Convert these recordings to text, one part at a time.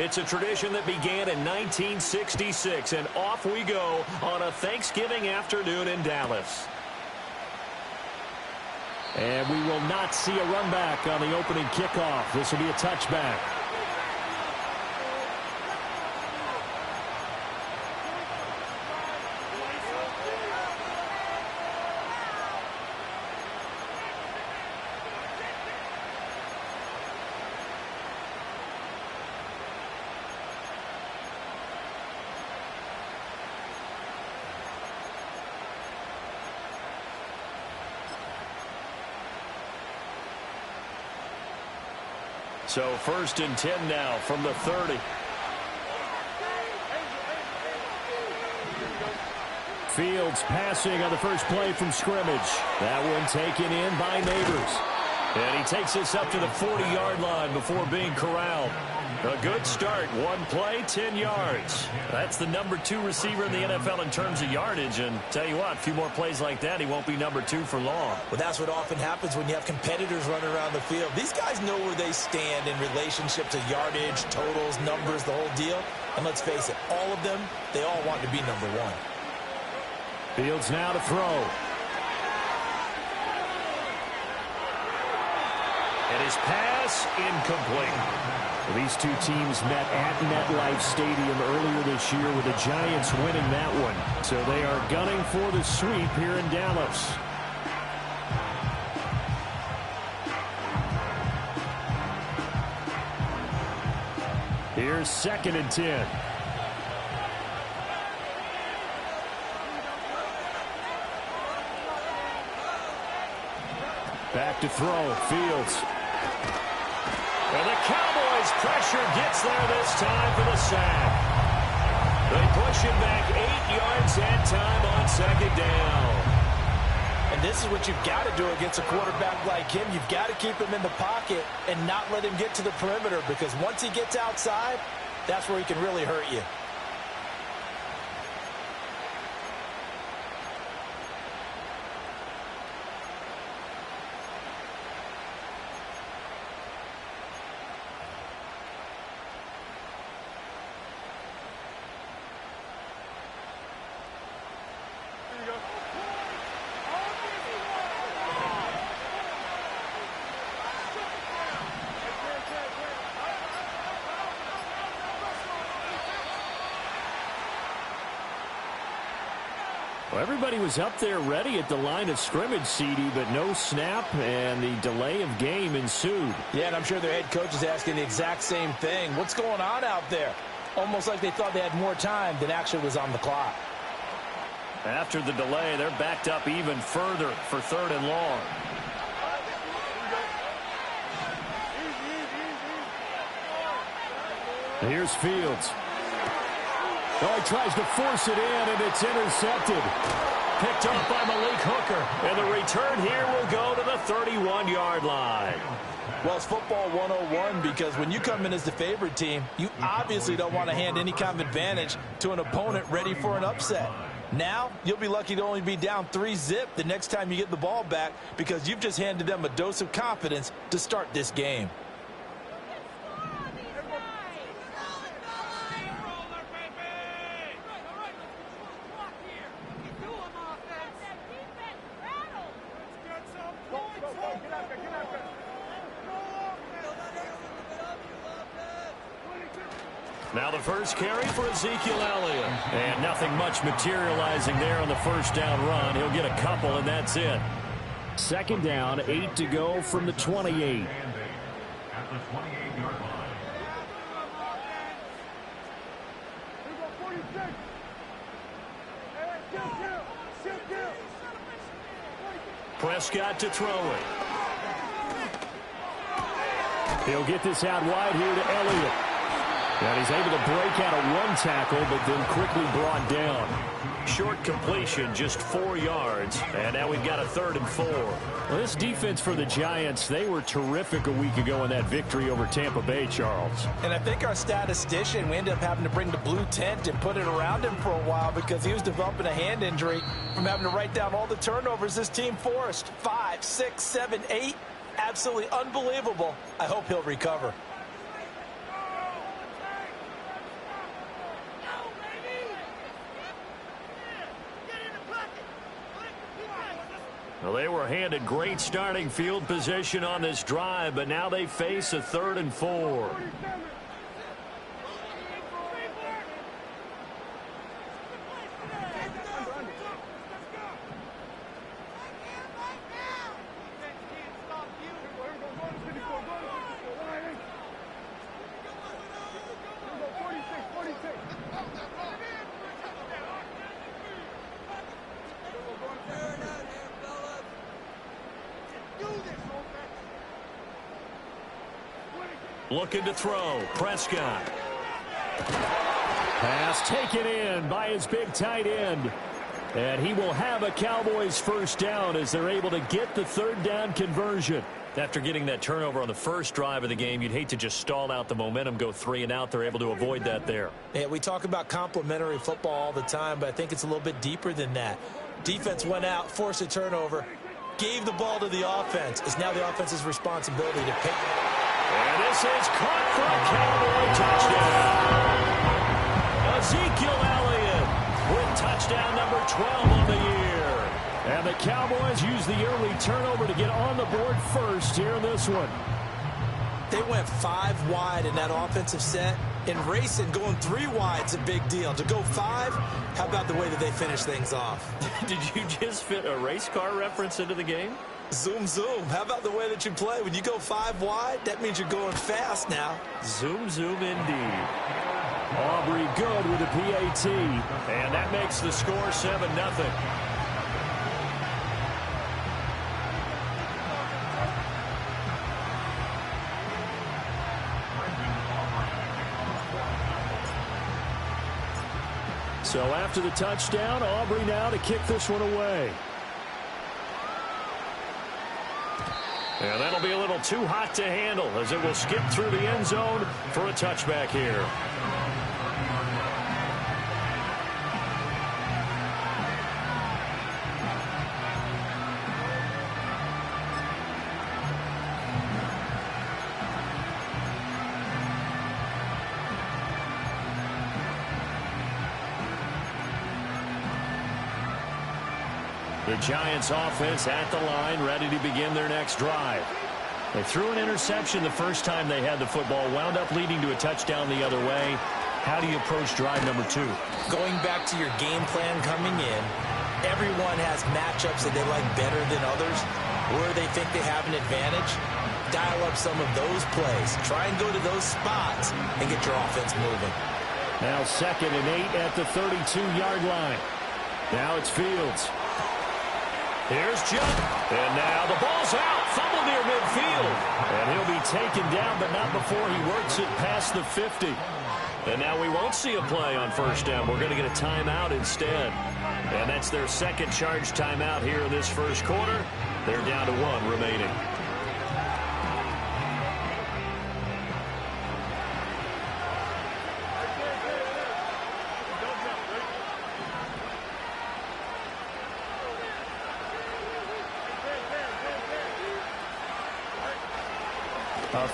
It's a tradition that began in 1966, and off we go on a Thanksgiving afternoon in Dallas. And we will not see a run back on the opening kickoff. This will be a touchback. So 1st and 10 now from the 30. Fields passing on the first play from scrimmage. That one taken in by Neighbors. And he takes this up to the 40-yard line before being corralled. A good start. One play, 10 yards. That's the number 2 receiver in the NFL in terms of yardage. And tell you what, a few more plays like that, he won't be number 2 for long. Well, that's what often happens when you have competitors running around the field. These guys know where they stand in relationship to yardage, totals, numbers, the whole deal. And let's face it, all of them, they all want to be number 1. Fields now to throw. And his pass incomplete. These two teams met at MetLife Stadium earlier this year with the Giants winning that one. So they are gunning for the sweep here in Dallas. Here's 2nd and 10. Back to throw. Fields. And the Cowboys' pressure gets there this time for the sack. They push him back 8 yards at time on 2nd down. And this is what you've got to do against a quarterback like him. You've got to keep him in the pocket and not let him get to the perimeter, because once he gets outside, that's where he can really hurt you. Well, everybody was up there ready at the line of scrimmage, CD, but no snap, and the delay of game ensued. Yeah, and I'm sure their head coach is asking the exact same thing. What's going on out there? Almost like they thought they had more time than actually was on the clock. After the delay, they're backed up even further for 3rd and long. Here's Fields. Oh, he tries to force it in, and it's intercepted. Picked up by Malik Hooker. And the return here will go to the 31-yard line. Well, it's football 101, because when you come in as the favorite team, you obviously don't want to hand any kind of advantage to an opponent ready for an upset. Now, you'll be lucky to only be down 3-zip the next time you get the ball back, because you've just handed them a dose of confidence to start this game. Now the first carry for Ezekiel Elliott. And nothing much materializing there on the first down run. He'll get a couple, and that's it. 2nd down, 8 to go from the 28. Prescott to throw it. He'll get this out wide here to Elliott. And he's able to break out of one tackle, but then quickly brought down. Short completion, just 4 yards. And now we've got a 3rd and 4. Well, this defense for the Giants, they were terrific a week ago in that victory over Tampa Bay, Charles. And I think our statistician, we ended up having to bring the blue tent and put it around him for a while because he was developing a hand injury from having to write down all the turnovers this team forced. 5, 6, 7, 8. Absolutely unbelievable. I hope he'll recover. Well, they were handed great starting field position on this drive, but now they face a 3rd and 4. Looking to throw. Prescott. Pass taken in by his big tight end. And he will have a Cowboys first down as they're able to get the 3rd down conversion. After getting that turnover on the first drive of the game, you'd hate to just stall out the momentum, go 3 and out. They're able to avoid that there. Yeah, we talk about complementary football all the time, but I think it's a little bit deeper than that. Defense went out, forced a turnover, gave the ball to the offense. It's now the offense's responsibility to pick. And this is caught for a Cowboy touchdown. Ezekiel Elliott with touchdown number 12 on the year. And the Cowboys use the early turnover to get on the board first here in this one. They went 5 wide in that offensive set. And racing, going 3 wide is a big deal. To go 5, how about the way that they finish things off? Did you just fit a race car reference into the game? Zoom, zoom. How about the way that you play? When you go 5 wide, that means you're going fast now. Zoom, zoom indeed. Aubrey good with a PAT. And that makes the score 7-0. So after the touchdown, Aubrey now to kick this one away. And that'll be a little too hot to handle as it will skip through the end zone for a touchback here. The Giants offense at the line, ready to begin their next drive. They threw an interception the first time they had the football, wound up leading to a touchdown the other way. How do you approach drive number 2? Going back to your game plan coming in, everyone has matchups that they like better than others, where they think they have an advantage. Dial up some of those plays. Try and go to those spots and get your offense moving. Now 2nd and 8 at the 32-yard line. Now it's Fields. Here's Judd. And now the ball's out. Fumble near midfield. And he'll be taken down, but not before he works it past the 50. And now we won't see a play on first down. We're going to get a timeout instead. And that's their second charge timeout here in this first quarter. They're down to 1 remaining.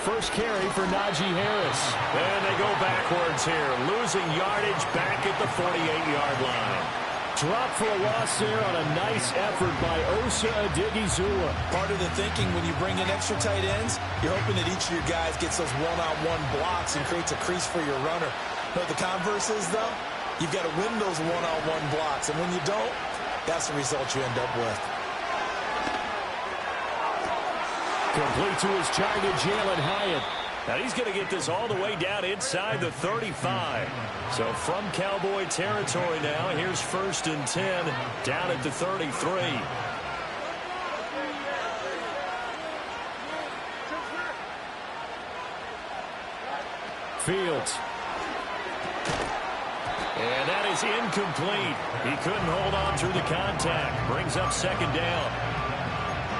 First carry for Najee Harris. And they go backwards here, losing yardage back at the 48-yard line. Drop for a loss there on a nice effort by Osa Odighizuwa. Part of the thinking when you bring in extra tight ends, you're hoping that each of your guys gets those one-on-one blocks and creates a crease for your runner. But the converse is, though, you've got to win those one-on-one blocks. And when you don't, that's the result you end up with. Complete to his target, Jalen Hyatt. Now he's going to get this all the way down inside the 35. So from Cowboy territory now, here's 1st and 10 down at the 33. Fields. And that is incomplete. He couldn't hold on through the contact. Brings up second down.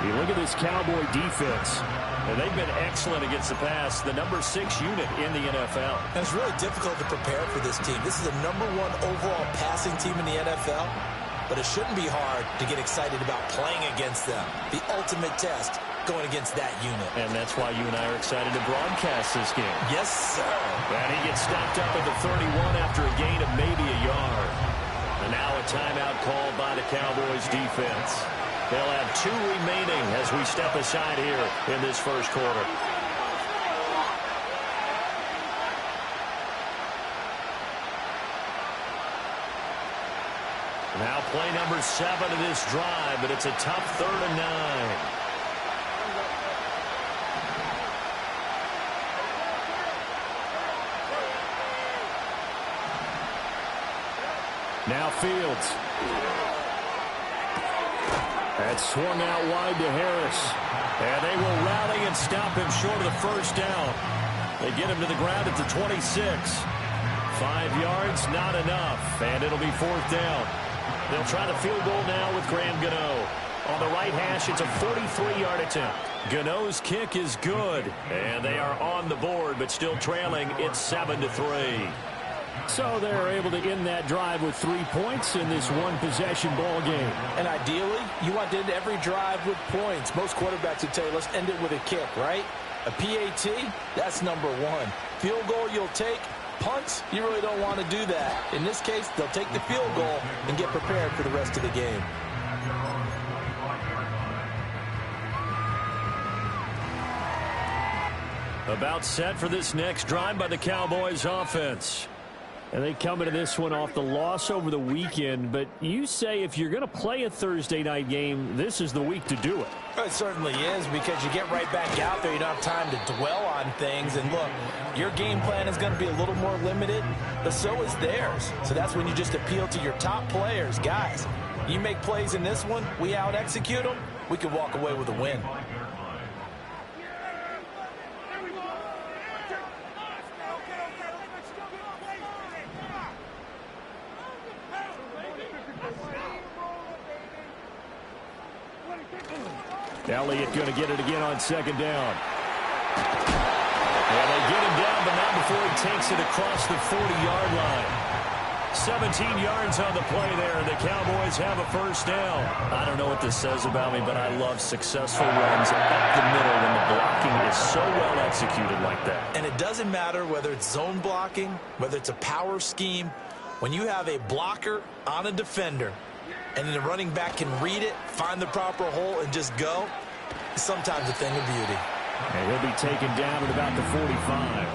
You look at this Cowboy defense. And they've been excellent against the pass, the number 6 unit in the NFL. And it's really difficult to prepare for this team. This is the number 1 overall passing team in the NFL, but it shouldn't be hard to get excited about playing against them. The ultimate test going against that unit. And that's why you and I are excited to broadcast this game. Yes, sir. And he gets stopped up at the 31 after a gain of maybe a yard. And now a timeout called by the Cowboys defense. They'll have 2 remaining as we step aside here in this first quarter. Now play number 7 of this drive, but it's a tough 3rd and 9. Now Fields. That's swung out wide to Harris. And they will rally and stop him short of the first down. They get him to the ground at the 26. 5 yards, not enough. And it'll be 4th down. They'll try the field goal now with Graham Gano. On the right hash, it's a 43-yard attempt. Gano's kick is good. And they are on the board, but still trailing. It's 7-3. So they're able to end that drive with 3 points in this one-possession ball game. And ideally, you want to end every drive with points. Most quarterbacks would tell you, let's end it with a kick, right? A PAT, that's number 1. Field goal you'll take. Punts, you really don't want to do that. In this case, they'll take the field goal and get prepared for the rest of the game. About set for this next drive by the Cowboys offense. And they come into this one off the loss over the weekend, but you say if you're going to play a Thursday night game, this is the week to do it. It certainly is, because you get right back out there. You don't have time to dwell on things. And look, your game plan is going to be a little more limited, but so is theirs. So that's when you just appeal to your top players. Guys, you make plays in this one, we out-execute them, we can walk away with a win. Elliott going to get it again on second down. And they get him down, but not before he takes it across the 40-yard line. 17 yards on the play there, and the Cowboys have a first down. I don't know what this says about me, but I love successful runs up the middle when the blocking is so well executed like that. And it doesn't matter whether it's zone blocking, whether it's a power scheme. When you have a blocker on a defender, and the running back can read it, find the proper hole, and just go, sometimes a thing of beauty. And he'll be taken down at about the 45.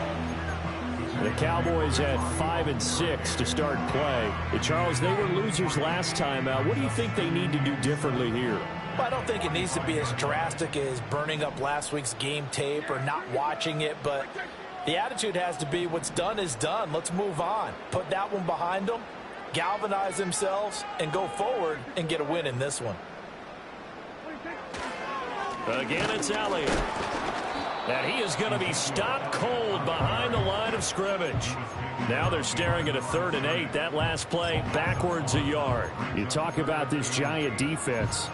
The Cowboys had 5 and 6 to start play. Charles, they were losers last time out. What do you think they need to do differently here? Well, I don't think it needs to be as drastic as burning up last week's game tape or not watching it, but the attitude has to be what's done is done. Let's move on. Put that one behind them, galvanize themselves, and go forward and get a win in this one. Again, it's Elliott. And he is going to be stopped cold behind the line of scrimmage. Now they're staring at a 3rd and 8. That last play backwards a yard. You talk about this Giant defense.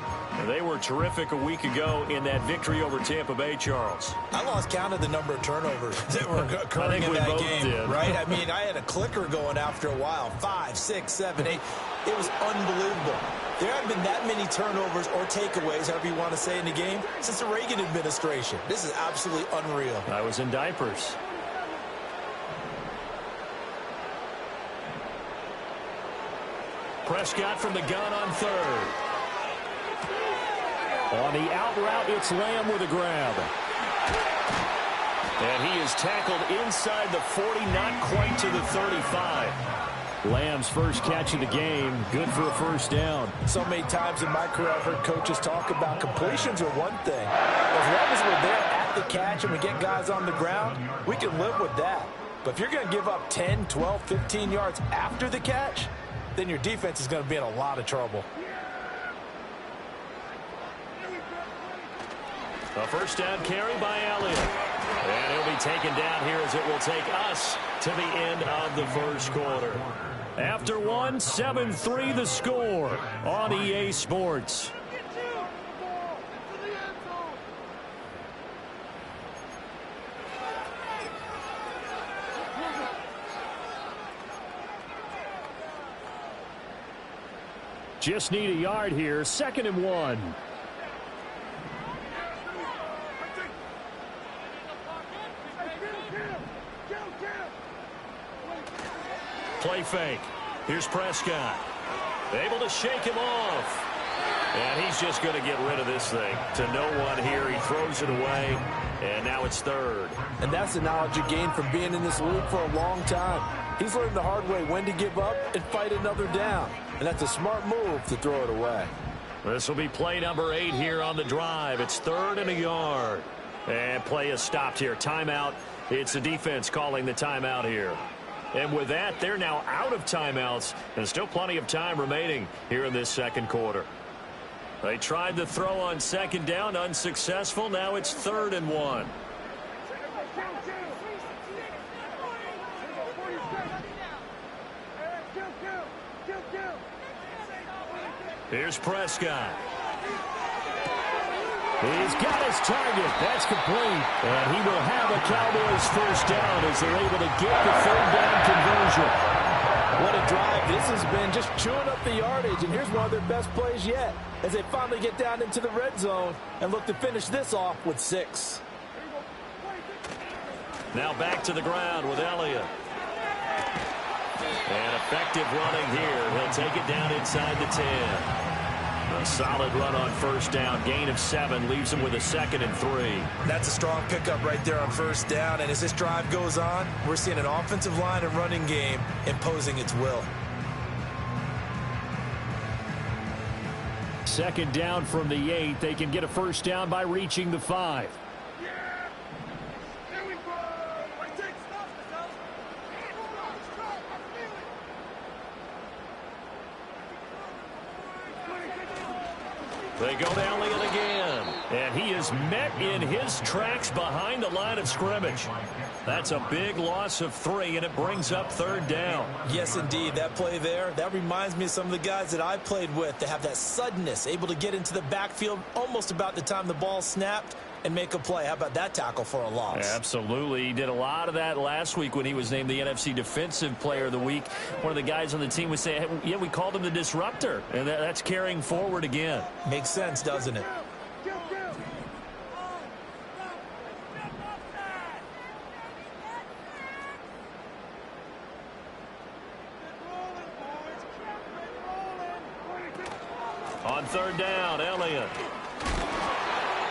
They were terrific a week ago in that victory over Tampa Bay, Charles. I lost count of the number of turnovers that were occurring in that game, right? I mean, I had a clicker going after a while. 5, 6, 7, 8. It was unbelievable. There haven't been that many turnovers or takeaways, however you want to say, in the game since the Reagan administration. This is absolutely unreal. I was in diapers. Prescott from the gun on 3rd. On the out route, it's Lamb with a grab. And he is tackled inside the 40, not quite to the 35. Lamb's first catch of the game, good for a first down. So many times in my career I've heard coaches talk about completions are one thing. As long as we're there at the catch and we get guys on the ground, we can live with that. But if you're going to give up 10, 12, 15 yards after the catch, then your defense is going to be in a lot of trouble. A first down carry by Elliott. And he'll be taken down here as it will take us to the end of the first quarter. After one, 7-3 the score on EA Sports. Just need a yard here, 2nd and 1. Play fake. Here's Prescott. Able to shake him off. And he's just going to get rid of this thing. To no one here. He throws it away. And now it's 3rd. And that's the knowledge you gain from being in this league for a long time. He's learned the hard way when to give up and fight another down. And that's a smart move to throw it away. This will be play number 8 here on the drive. It's 3rd and a yard. And play is stopped here. Timeout. It's the defense calling the timeout here. And with that, they're now out of timeouts. And still plenty of time remaining here in this second quarter. They tried to throw on 2nd down. Unsuccessful. Now it's 3rd and 1. Here's Prescott. He's got his target. That's complete. And he will have a Cowboys first down as they're able to get the 3rd down conversion. What a drive this has been, just chewing up the yardage. And here's one of their best plays yet as they finally get down into the red zone and look to finish this off with 6. Now back to the ground with Elliott. And effective running here. He'll take it down inside the 10. A solid run on first down. Gain of 7 leaves him with a 2nd and 3. That's a strong pickup right there on first down. And as this drive goes on, we're seeing an offensive line and running game imposing its will. 2nd down from the 8. They can get a first down by reaching the 5. They go to Elliott again. And he is met in his tracks behind the line of scrimmage. That's a big loss of 3, and it brings up 3rd down. Yes, indeed. That play there, that reminds me of some of the guys that I played with that have that suddenness, able to get into the backfield almost about the time the ball snapped and make a play. How about that tackle for a loss? Absolutely. He did a lot of that last week when he was named the NFC Defensive Player of the Week. One of the guys on the team would say, hey, yeah, we called him the disruptor. And that's carrying forward again. Makes sense, doesn't it? On 3rd down, Elliott.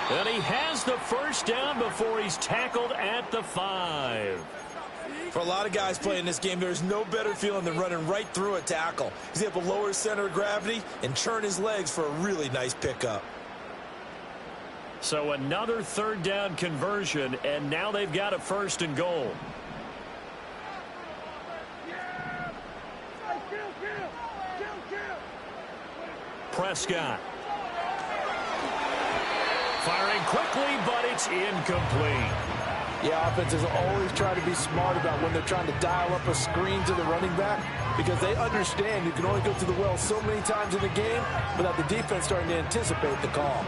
And he has the first down before he's tackled at the 5. For a lot of guys playing this game, there's no better feeling than running right through a tackle. He's able to lower his center of gravity and churn his legs for a really nice pickup. So another 3rd down conversion, and now they've got a 1st and goal. Prescott. Firing quickly, but it's incomplete. Yeah, offenses always try to be smart about when they're trying to dial up a screen to the running back because they understand you can only go to the well so many times in the game without the defense starting to anticipate the call.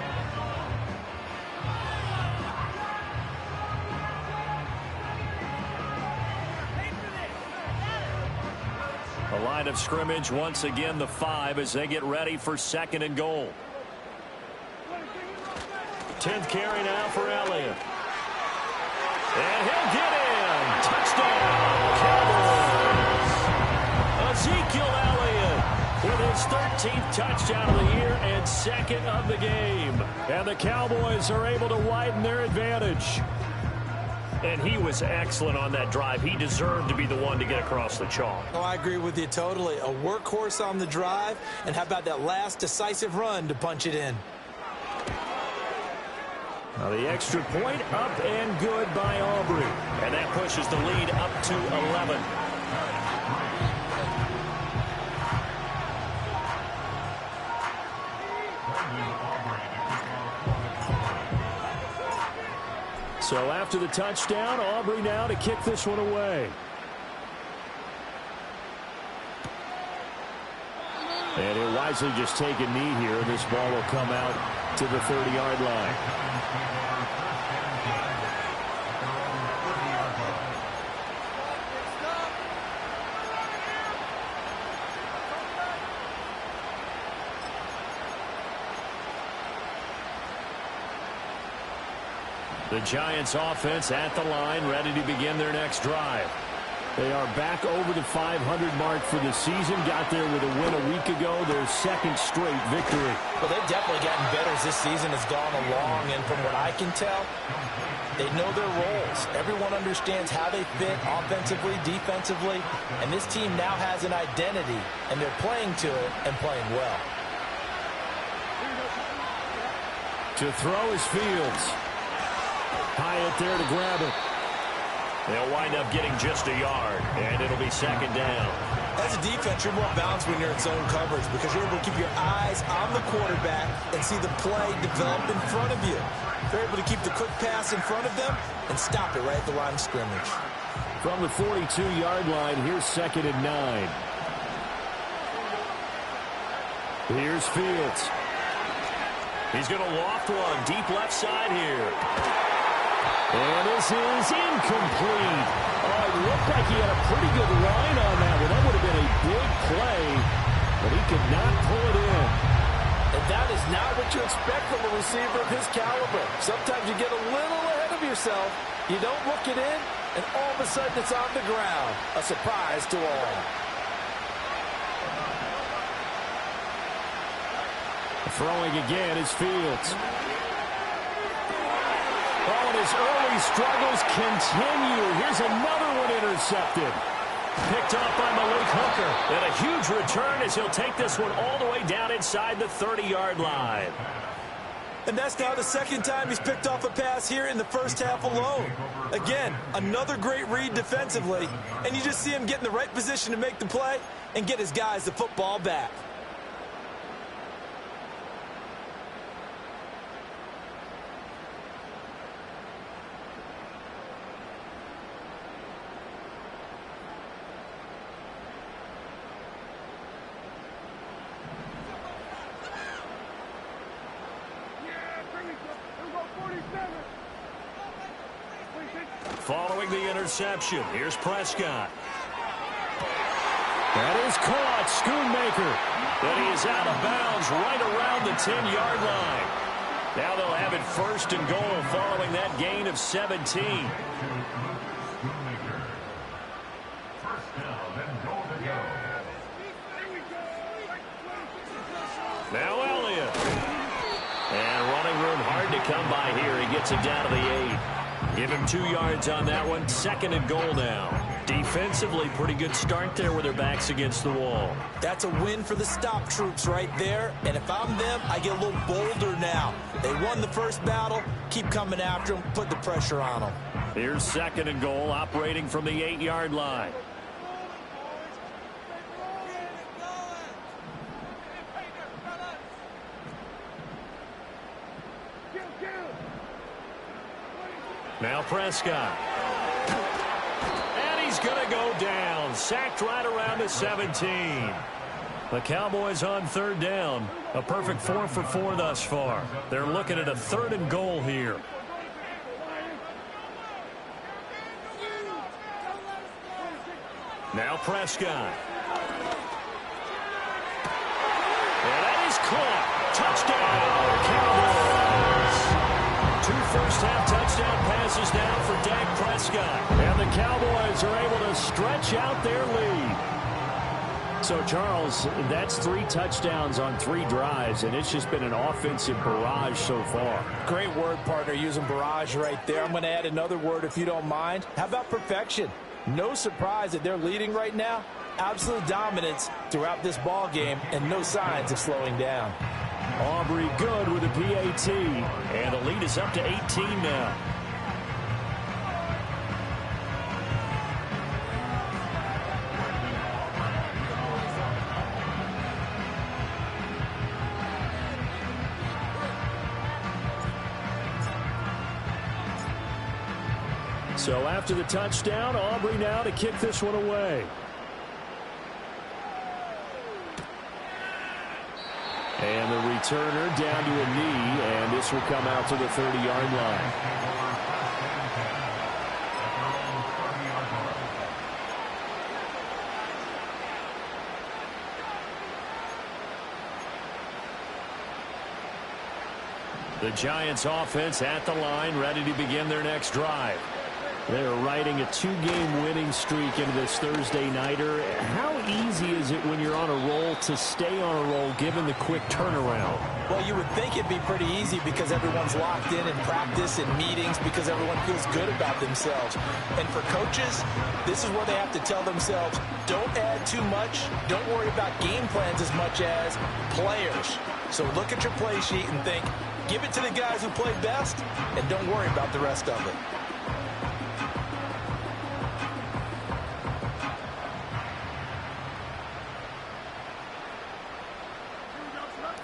The line of scrimmage, once again, the 5 as they get ready for 2nd and goal. 10th carry now for Elliott. And he'll get in. Touchdown, Cowboys. Ezekiel Elliott with his 13th touchdown of the year and 2nd of the game. And the Cowboys are able to widen their advantage. And he was excellent on that drive. He deserved to be the one to get across the chalk. Oh, I agree with you totally. A workhorse on the drive, and how about that last decisive run to punch it in? Now the extra point up and good by Aubrey. And that pushes the lead up to 11. So after the touchdown, Aubrey now to kick this one away. And he'll wisely just take a knee here. This ball will come out to the 30-yard line. The Giants offense at the line, ready to begin their next drive. They are back over the 500 mark for the season. Got there with a win a week ago, their second straight victory. Well, they've definitely gotten better as this season has gone along, and from what I can tell, they know their roles. Everyone understands how they fit offensively, defensively, and this team now has an identity, and they're playing to it and playing well. To throw is Fields. Hyatt there to grab it. They'll wind up getting just a yard, and it'll be second down. As a defense, you're more balanced when you're in zone coverage because you're able to keep your eyes on the quarterback and see the play develop in front of you. You're able to keep the quick pass in front of them and stop it right at the line of scrimmage. From the 42-yard line, here's second and 9. Here's Fields. He's going to loft one deep left side here. And this is incomplete. Oh, it looked like he had a pretty good line on that one. That would have been a big play, but he could not pull it in. And that is not what you expect from a receiver of his caliber. Sometimes you get a little ahead of yourself. You don't look it in, and all of a sudden it's on the ground. A surprise to all. Throwing again is Fields. Oh, and his early struggles continue. Here's another one intercepted. Picked off by Malik Hooker. And a huge return as he'll take this one all the way down inside the 30-yard line. And that's now the second time he's picked off a pass here in the first half alone. Again, another great read defensively. And you just see him get in the right position to make the play and get his guys the football back. Following the interception, here's Prescott. That is caught, Schoonmaker. But he is out of bounds right around the 10-yard line. Now they'll have it first and goal following that gain of 17. Now Elliott. And running room hard to come by here. He gets it down to the 8. Give him 2 yards on that one. Second and goal now. Defensively, pretty good start there with their backs against the wall. That's a win for the stop troops right there. And if I'm them, I get a little bolder now. They won the first battle. Keep coming after them. Put the pressure on them. Here's second and goal, operating from the 8-yard line. Now Prescott. And he's going to go down. Sacked right around the 17. The Cowboys on third down. A perfect 4 for 4 thus far. They're looking at a third and goal here. Now Prescott. And that is caught. Touchdown, Cowboys. 2 first-half touchdown passes now for Dak Prescott. And the Cowboys are able to stretch out their lead. So, Charles, that's 3 touchdowns on 3 drives, and it's just been an offensive barrage so far. Great word, partner, using barrage right there. I'm going to add another word if you don't mind. How about perfection? No surprise that they're leading right now. Absolute dominance throughout this ball game and no signs of slowing down. Aubrey good with a PAT, and the lead is up to 18 now. So after the touchdown, Aubrey now to kick this one away. And the returner down to a knee, and this will come out to the 30-yard line. The Giants offense at the line, ready to begin their next drive. They're riding a 2-game winning streak into this Thursday nighter. How easy is it when you're on a roll to stay on a roll given the quick turnaround? Well, you would think it'd be pretty easy because everyone's locked in practice and meetings because everyone feels good about themselves. And for coaches, this is where they have to tell themselves, don't add too much, don't worry about game plans as much as players. So look at your play sheet and think, give it to the guys who play best, and don't worry about the rest of it.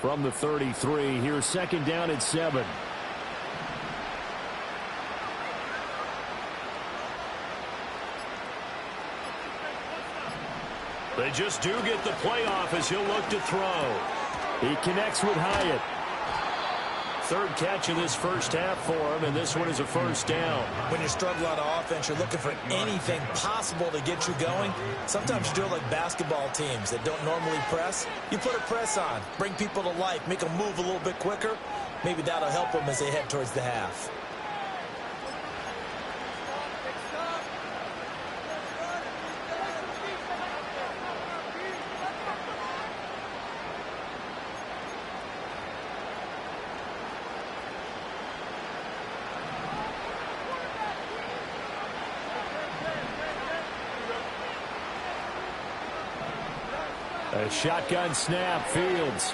From the 33, here's second down at 7. They just do get the playoff as he'll look to throw. He connects with Hyatt. Third catch of this first half for him, and this one is a first down. When you struggle on offense, you're looking for anything possible to get you going. Sometimes you do it like basketball teams that don't normally press. You put a press on, bring people to life, make them move a little bit quicker. Maybe that'll help them as they head towards the half. A shotgun snap, Fields.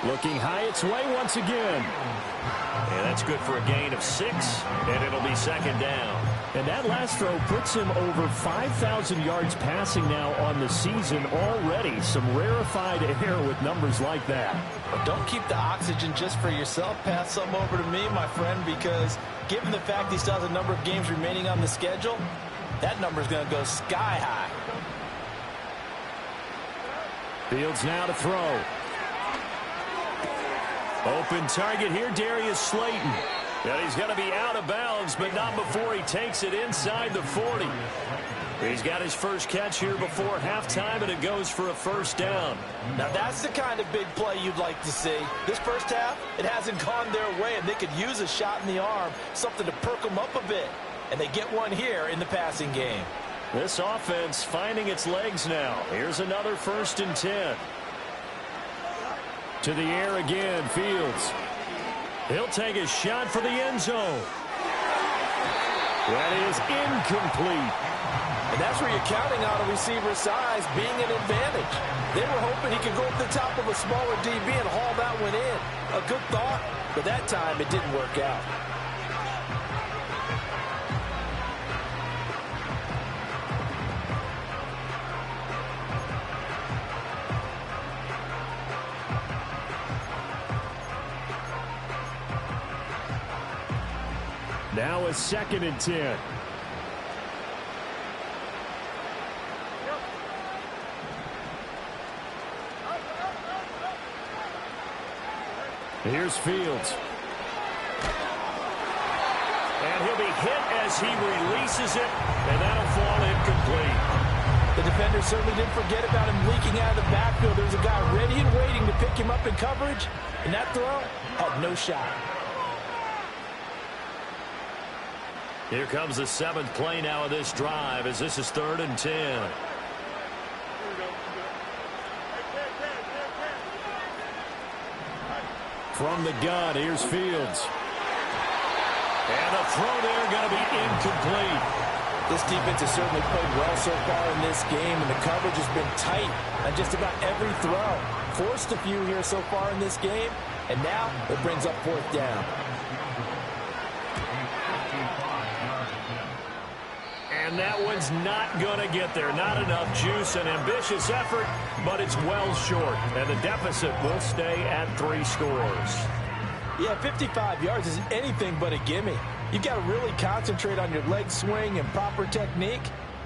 Looking Hyatt's way once again. And that's good for a gain of 6, and it'll be second down. And that last throw puts him over 5,000 yards passing now on the season already. Some rarefied air with numbers like that. But don't keep the oxygen just for yourself. Pass some over to me, my friend, because given the fact he still has a number of games remaining on the schedule, that number is going to go sky high. Fields now to throw. Open target here, Darius Slayton. And he's going to be out of bounds, but not before he takes it inside the 40. He's got his first catch here before halftime, and it goes for a first down. Now that's the kind of big play you'd like to see. This first half, it hasn't gone their way, and they could use a shot in the arm, something to perk them up a bit. And they get one here in the passing game. This offense finding its legs now. Here's another 1st and 10. To the air again, Fields. He'll take a shot for the end zone. That is incomplete. And that's where you're counting on a receiver's size being an advantage. They were hoping he could go up the top of a smaller DB and haul that one in. A good thought, but that time it didn't work out. Now a 2nd and 10. Here's Fields. And he'll be hit as he releases it, and that'll fall incomplete. The defender certainly didn't forget about him leaking out of the backfield. There's a guy ready and waiting to pick him up in coverage, and that throw had no shot. Here comes the 7th play now of this drive as this is 3rd and 10. From the gun, here's Fields. And the throw there going to be incomplete. This defense has certainly played well so far in this game, and the coverage has been tight on just about every throw. Forced a few here so far in this game, and now it brings up 4th down. And that one's not going to get there. Not enough juice, an ambitious effort, but it's well short. And the deficit will stay at 3 scores. Yeah, 55 yards is anything but a gimme. You've got to really concentrate on your leg swing and proper technique.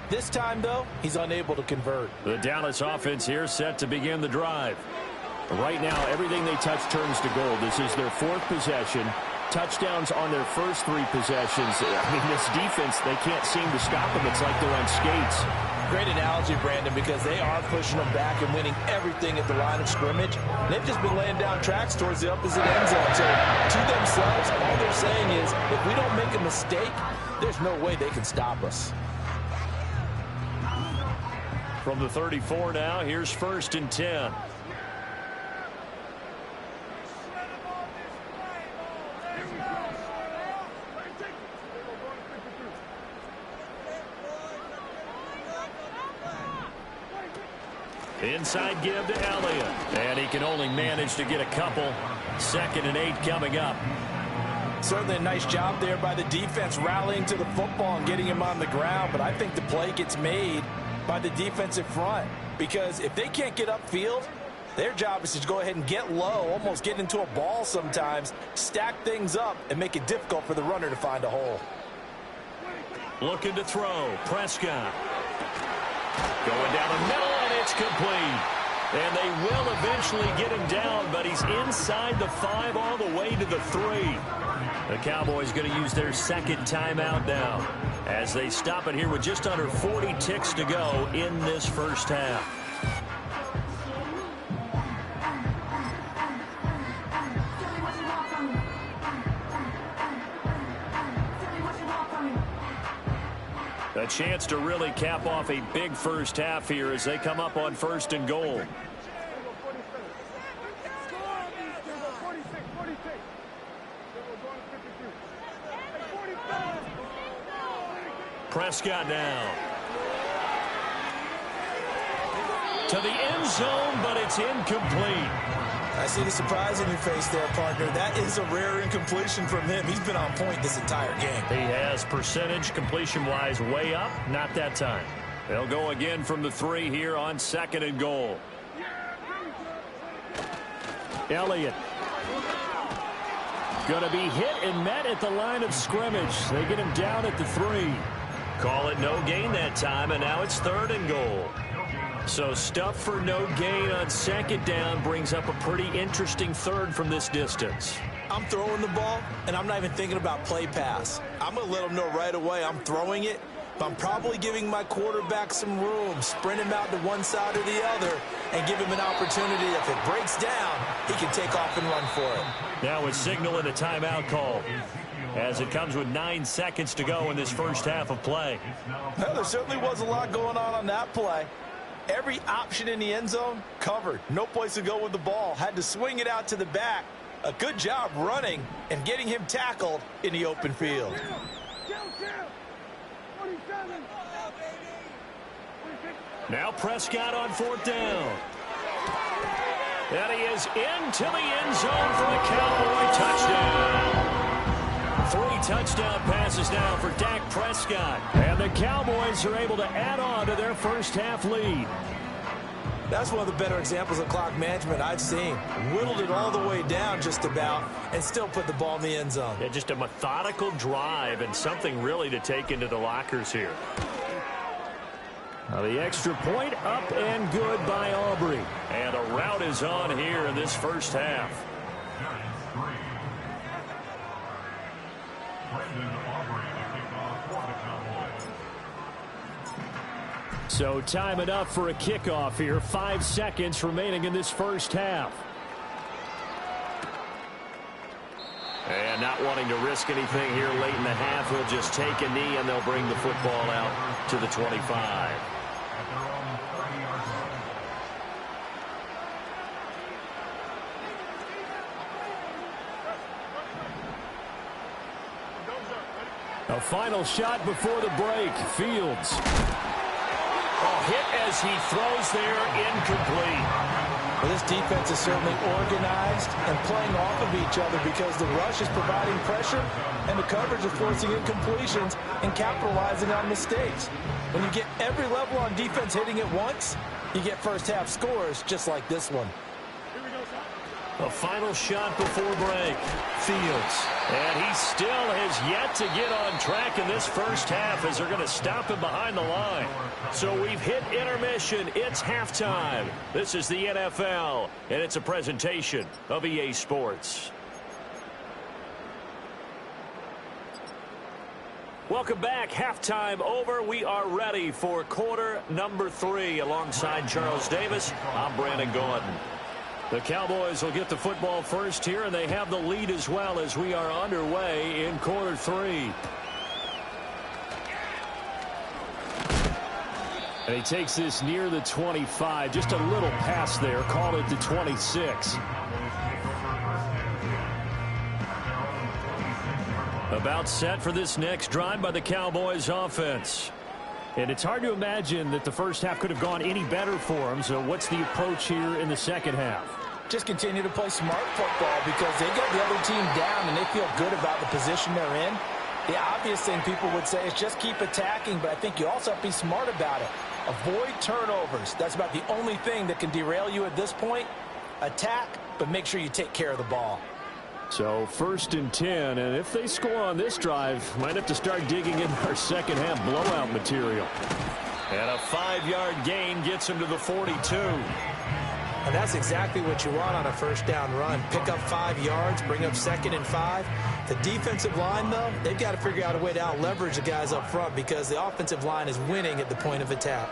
This time, though, he's unable to convert. The Dallas offense here set to begin the drive. Right now, everything they touch turns to gold. This is their 4th possession. Touchdowns on their first 3 possessions. I mean, this defense, they can't seem to stop them. It's like they're on skates. Great analogy, Brandon, because they are pushing them back and winning everything at the line of scrimmage. They've just been laying down tracks towards the opposite end zone. So, to themselves, all they're saying is, if we don't make a mistake, there's no way they can stop us. From the 34 now, here's 1st and 10. Inside give to Elliott. And he can only manage to get a couple. 2nd and 8 coming up. Certainly a nice job there by the defense rallying to the football and getting him on the ground. But I think the play gets made by the defensive front. Because if they can't get upfield, their job is to go ahead and get low, almost get into a ball sometimes, stack things up, and make it difficult for the runner to find a hole. Looking to throw. Prescott. Going down the middle, and it's complete. And they will eventually get him down, but he's inside the 5 all the way to the 3. The Cowboys going to use their 2nd timeout now as they stop it here with just under 40 ticks to go in this first half. A chance to really cap off a big first half here as they come up on 1st and goal. Prescott now. To the end zone, but it's incomplete. I see the surprise in your face there, partner. That is a rare incompletion from him. He's been on point this entire game. He has percentage completion-wise way up. Not that time. They'll go again from the 3 here on 2nd and goal. Elliott. Going to be hit and met at the line of scrimmage. They get him down at the 3. Call it no gain that time, and now it's 3rd and goal. So stuff for no gain on 2nd down brings up a pretty interesting 3rd from this distance. I'm throwing the ball, and I'm not even thinking about play pass. I'm going to let them know right away I'm throwing it, but I'm probably giving my quarterback some room, sprint him out to one side or the other, and give him an opportunity. If it breaks down, he can take off and run for it. Now it's signaling a timeout call as it comes with 9 seconds to go in this first half of play. Well, there certainly was a lot going on that play. Every option in the end zone covered. No place to go with the ball. Had to swing it out to the back. A good job running and getting him tackled in the open field. Now Prescott on 4th down. And he is into the end zone for the Cowboy touchdown. 3 touchdown passes now for Dak Prescott. And the Cowboys are able to add on to their first half lead. That's one of the better examples of clock management I've seen. Whittled it all the way down just about and still put the ball in the end zone. Yeah, just a methodical drive and something really to take into the lockers here. Now the extra point up and good by Aubrey. And a rout is on here in this first half. So time enough for a kickoff here. 5 seconds remaining in this first half. And not wanting to risk anything here late in the half, he'll just take a knee and they'll bring the football out to the 25. A final shot before the break. Fields. Hit as he throws there, incomplete. Well, this defense is certainly organized and playing off of each other because the rush is providing pressure and the coverage is forcing incompletions and capitalizing on mistakes. When you get every level on defense hitting at once, you get first half scores just like this one. A final shot before break. Fields. And he still has yet to get on track in this first half as they're going to stop him behind the line. So we've hit intermission. It's halftime. This is the NFL, and it's a presentation of EA Sports. Welcome back. Halftime over. We are ready for quarter number 3. Alongside Charles Davis, I'm Brandon Gaudin. The Cowboys will get the football first here, and they have the lead as well as we are underway in quarter 3. And he takes this near the 25. Just a little pass there. Call it the 26. About set for this next drive by the Cowboys offense. And it's hard to imagine that the first half could have gone any better for them. So what's the approach here in the second half? Just continue to play smart football because they got the other team down and they feel good about the position they're in. The obvious thing people would say is just keep attacking, but I think you also have to be smart about it. Avoid turnovers. That's about the only thing that can derail you at this point. Attack, but make sure you take care of the ball. So 1st and 10, and if they score on this drive, might have to start digging in our second half blowout material. And a 5-yard gain gets him to the 42. And that's exactly what you want on a first down run. Pick up 5 yards, bring up 2nd and 5. The defensive line, though, they've got to figure out a way to out-leverage the guys up front because the offensive line is winning at the point of attack.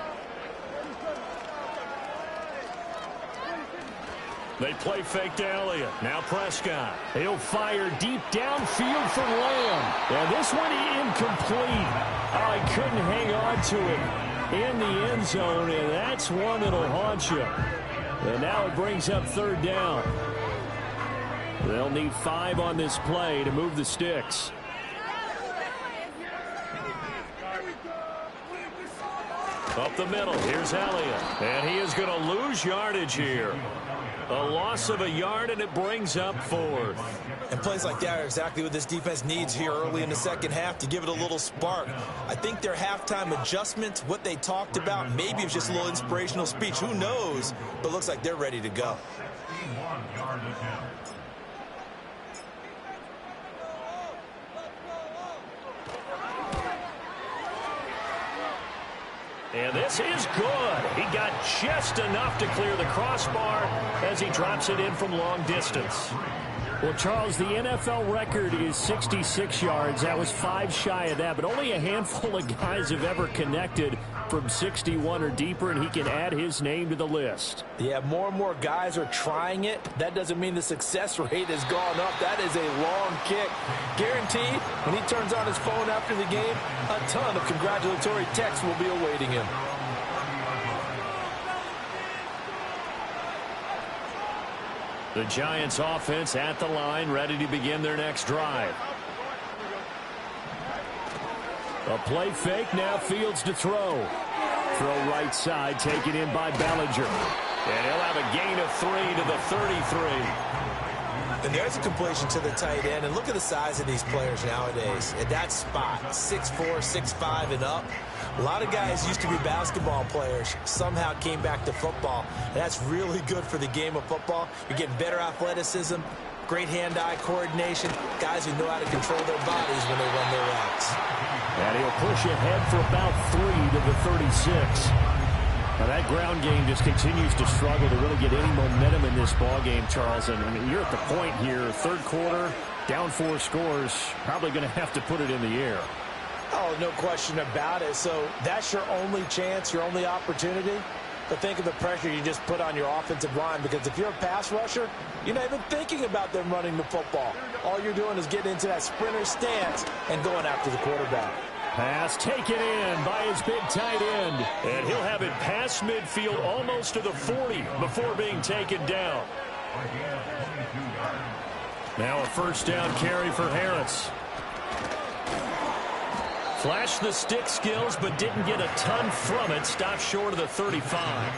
They play fake to Elliott. Now Prescott. He'll fire deep downfield for Lamb. And this one incomplete. Oh, he couldn't hang on to it in the end zone, and that's one that'll haunt you. And now it brings up 3rd down. They'll need 5 on this play to move the sticks. Up the middle, here's Elliott. And he is going to lose yardage here. A loss of a yard, and it brings up 4th. And plays like that are exactly what this defense needs here early in the second half to give it a little spark. I think their halftime adjustment, what they talked about, maybe it was just a little inspirational speech. Who knows? But looks like they're ready to go. And this is good. He got just enough to clear the crossbar as he drops it in from long distance. Well, Charles, the NFL record is 66 yards. That was 5 shy of that, but only a handful of guys have ever connected from 61 or deeper, and he can add his name to the list. Yeah, more and more guys are trying it. That doesn't mean the success rate has gone up. That is a long kick. Guaranteed, when he turns on his phone after the game, a ton of congratulatory texts will be awaiting him. The Giants offense at the line, ready to begin their next drive. A play fake, now Fields to throw. Throw right side, taken in by Bellinger. And he'll have a gain of 3 to the 33. And there's a completion to the tight end. And look at the size of these players nowadays. At that spot, 6'4", 6'5", and up. A lot of guys used to be basketball players, somehow came back to football. And that's really good for the game of football. You're getting better athleticism, great hand-eye coordination, guys who know how to control their bodies when they run their routes. And he'll push ahead for about 3 to the 36. Now that ground game just continues to struggle to really get any momentum in this ball game, Charles. And I mean, you're at the point here, 3rd quarter, down 4 scores, probably going to have to put it in the air. Oh, no question about it. So that's your only chance, your only opportunity. But think of the pressure you just put on your offensive line, because if you're a pass rusher, you're not even thinking about them running the football. All you're doing is getting into that sprinter stance and going after the quarterback. Pass taken in by his big tight end. And he'll have it past midfield almost to the 40 before being taken down. Now a 1st down carry for Harris. Flashed the stick skills, but didn't get a ton from it. Stopped short of the 35.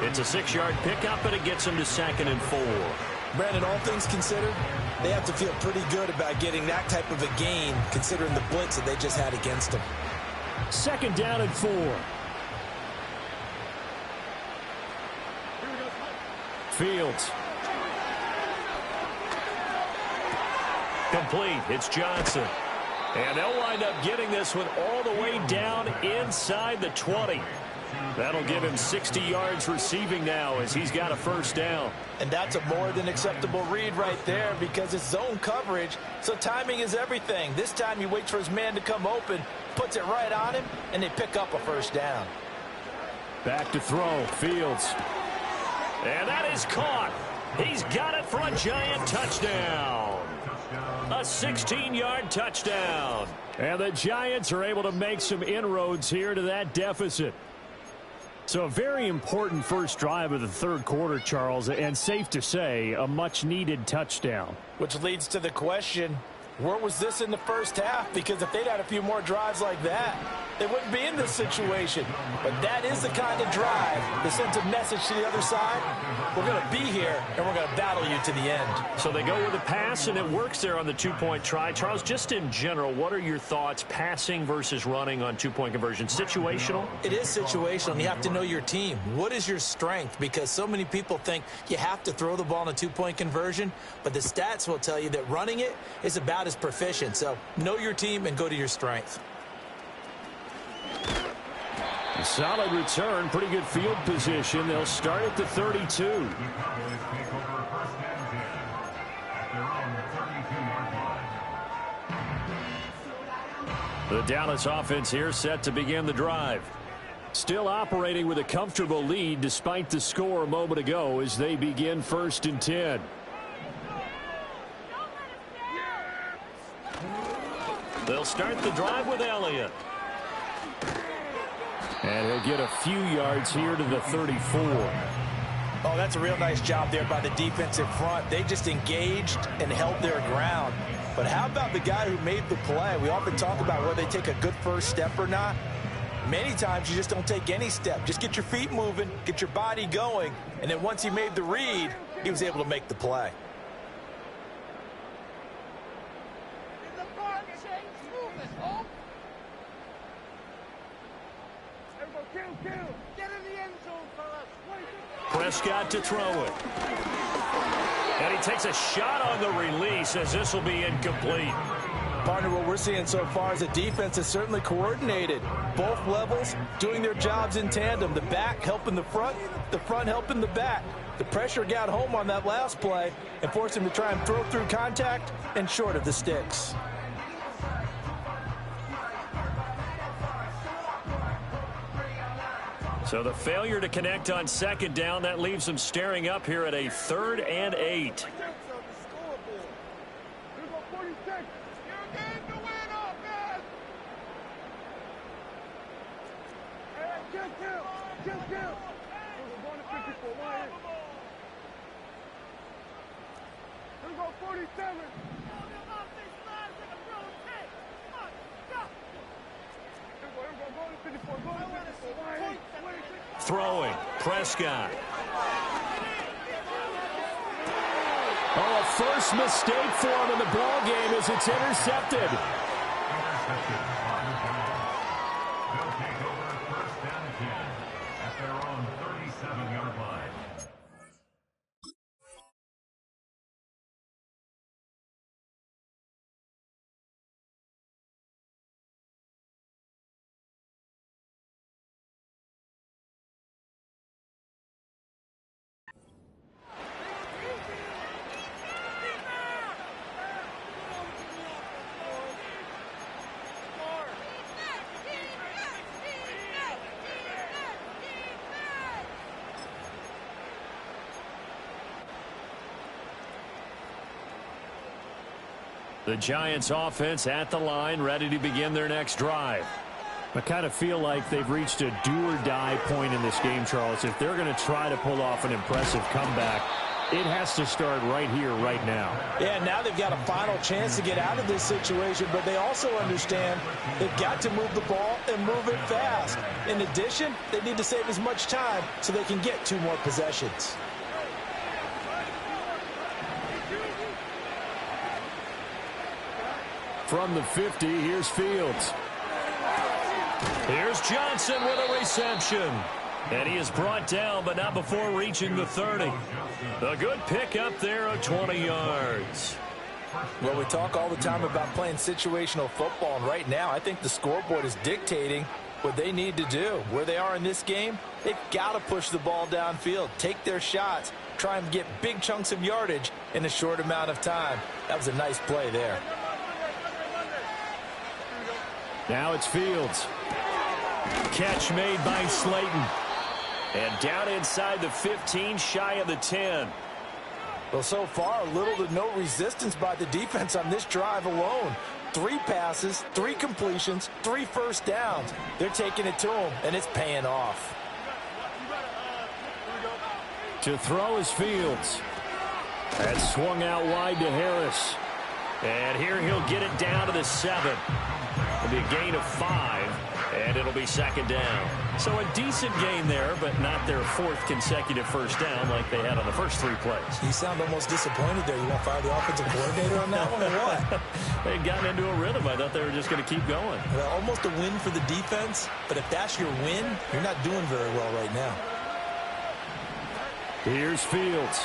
It's a 6-yard pickup, and it gets him to 2nd and 4. Brandon, all things considered, they have to feel pretty good about getting that type of a gain, considering the blitz that they just had against them. 2nd down and 4. Fields. Complete. It's Johnson. And they'll wind up getting this one all the way down inside the 20. That'll give him 60 yards receiving now as he's got a first down. And that's a more than acceptable read right there because it's zone coverage, so timing is everything. This time he waits for his man to come open, puts it right on him, and they pick up a first down. Back to throw, Fields. And that is caught. He's got it for a Giant touchdown. A 16-yard touchdown. And the Giants are able to make some inroads here to that deficit. So a very important first drive of the third quarter, Charles, and safe to say, a much-needed touchdown. Which leads to the question, where was this in the first half? Because if they'd had a few more drives like that, they wouldn't be in this situation. But that is the kind of drive that sends a message to the other side. We're going to be here, and we're going to battle you to the end. So they go with a pass, and it works there on the two-point try. Charles, just in general, what are your thoughts passing versus running on two-point conversion? Situational? It is situational, and you have to know your team. What is your strength? Because so many people think you have to throw the ball in a two-point conversion, but the stats will tell you that running it is about as proficient. So know your team and go to your strength. A solid return, pretty good field position. They'll start at the 32. The Dallas offense here set to begin the drive. Still operating with a comfortable lead despite the score a moment ago as they begin 1st and 10. They'll start the drive with Elliott. And he'll get a few yards here to the 34. Oh, that's a real nice job there by the defensive front. They just engaged and held their ground. But how about the guy who made the play? We often talk about whether they take a good first step or not. Many times you just don't take any step. Just get your feet moving, get your body going, and then once he made the read, he was able to make the play. Prescott to throw it. And he takes a shot on the release as this will be incomplete. Partner, what we're seeing so far is the defense is certainly coordinated. Both levels doing their jobs in tandem. The back helping the front helping the back. The pressure got home on that last play and forced him to try and throw through contact and short of the sticks. So the failure to connect on 2nd down, that leaves them staring up here at a 3rd and 8. Throwing, Prescott. Oh, a first mistake for him in the ball game as it's intercepted. They'll take over 1st and 10 at their own 37-yard line. The Giants offense at the line, ready to begin their next drive. I kind of feel like they've reached a do-or-die point in this game, Charles. If they're going to try to pull off an impressive comeback, it has to start right here, right now. Yeah, now they've got a final chance to get out of this situation, but they also understand they've got to move the ball and move it fast. In addition, they need to save as much time so they can get 2 more possessions. From the 50, here's Fields. Here's Johnson with a reception. And he is brought down, but not before reaching the 30. A good pickup there of 20 yards. Well, we talk all the time about playing situational football, and right now I think the scoreboard is dictating what they need to do. Where they are in this game, they've got to push the ball downfield, take their shots, try and get big chunks of yardage in a short amount of time. That was a nice play there. Now it's Fields. Catch made by Slayton. And down inside the 15, shy of the 10. Well, so far, little to no resistance by the defense on this drive alone. 3 passes, 3 completions, 3 first downs. They're taking it to him, and it's paying off. To throw is Fields. That's swung out wide to Harris. And here he'll get it down to the 7. It'll be a gain of 5, and it'll be second down. So a decent gain there, but not their 4th consecutive first down like they had on the first 3 plays. You sound almost disappointed there. You want to fire the offensive coordinator on that one or what? They'd gotten into a rhythm. I thought they were just going to keep going. Well, almost a win for the defense, but if that's your win, you're not doing very well right now. Here's Fields.